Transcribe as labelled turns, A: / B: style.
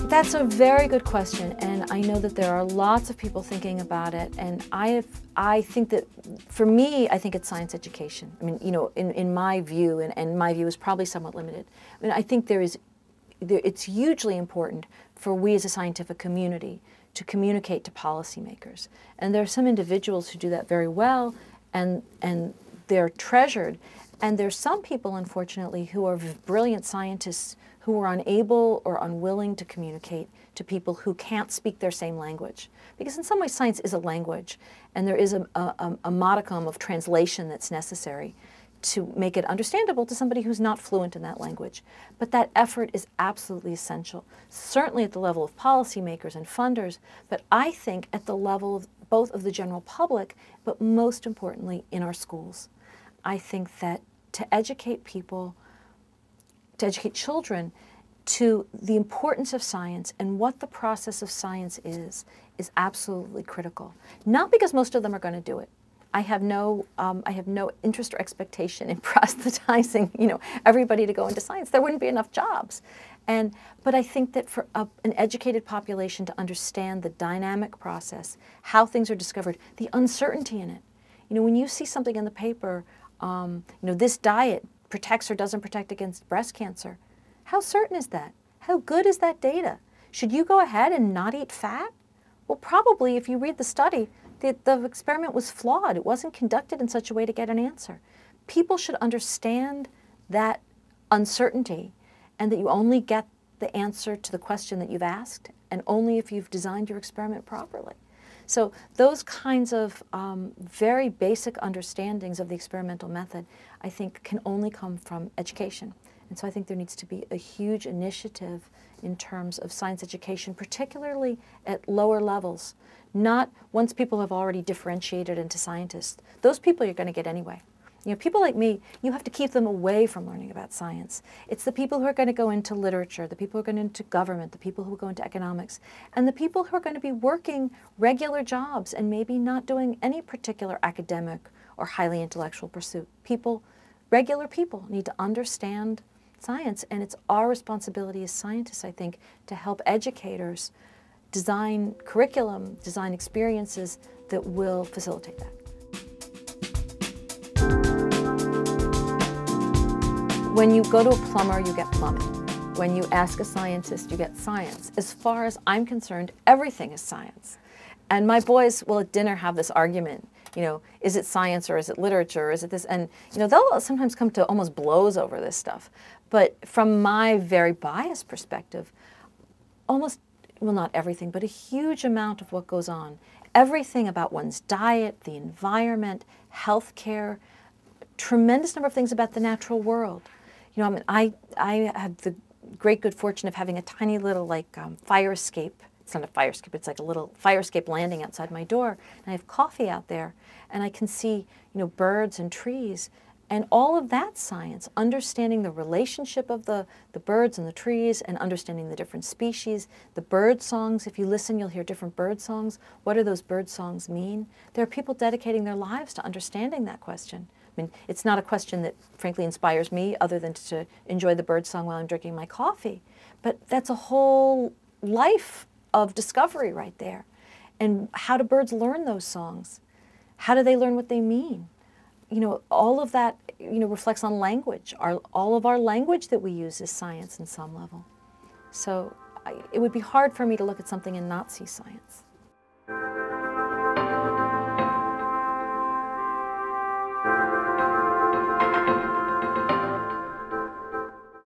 A: That's a very good question, and I know that there are lots of people thinking about it, and I think that, for me, I think it's science education. I mean, you know, in my view, and my view is probably somewhat limited, I mean, I think it's hugely important for we as a scientific community to communicate to policymakers. And there are some individuals who do that very well, and they're treasured. And there's some people, unfortunately, who are brilliant scientists who are unable or unwilling to communicate to people who can't speak their same language. Because in some ways, science is a language, and there is a modicum of translation that's necessary to make it understandable to somebody who's not fluent in that language. But that effort is absolutely essential, certainly at the level of policymakers and funders, but I think at the level of both of the general public, but most importantly in our schools. I think that to educate people, to educate children to the importance of science and what the process of science is absolutely critical. Not because most of them are going to do it. I have no interest or expectation in proselytizing, you know, everybody to go into science. There wouldn't be enough jobs. But I think that for an educated population to understand the dynamic process, how things are discovered, the uncertainty in it. You know, when you see something in the paper, you know, this diet protects or doesn't protect against breast cancer, how certain is that? How good is that data? Should you go ahead and not eat fat? Well, probably if you read the study, the experiment was flawed. It wasn't conducted in such a way to get an answer. People should understand that uncertainty and that you only get the answer to the question that you've asked, and only if you've designed your experiment properly. So those kinds of very basic understandings of the experimental method, I think, can only come from education. And so I think there needs to be a huge initiative in terms of science education, particularly at lower levels. Not once people have already differentiated into scientists. Those people you're going to get anyway. You know, people like me, you have to keep them away from learning about science. It's the people who are going to go into literature, the people who are going into government, the people who go into economics, and the people who are going to be working regular jobs and maybe not doing any particular academic or highly intellectual pursuit. People, regular people, need to understand science, and it's our responsibility as scientists, I think, to help educators design curriculum, design experiences that will facilitate that. When you go to a plumber, you get plumbing. When you ask a scientist, you get science. As far as I'm concerned, everything is science. And my boys will at dinner have this argument, you know, is it science or is it literature or is it this? And, you know, they'll sometimes come to almost blows over this stuff. But from my very biased perspective, almost, well, not everything, but a huge amount of what goes on, everything about one's diet, the environment, healthcare, tremendous number of things about the natural world. You know, I mean, I have the great good fortune of having a tiny little, like, fire escape. It's not a fire escape, it's like a little fire escape landing outside my door. And I have coffee out there, and I can see, you know, birds and trees. And all of that science, understanding the relationship of the birds and the trees, and understanding the different species, the bird songs. If you listen, you'll hear different bird songs. What do those bird songs mean? There are people dedicating their lives to understanding that question. I mean, it's not a question that, frankly, inspires me other than to enjoy the bird song while I'm drinking my coffee. But that's a whole life of discovery right there. And how do birds learn those songs? How do they learn what they mean? You know, all of that, you know, reflects on language. All of our language that we use is science in some level. So it would be hard for me to look at something and not see science.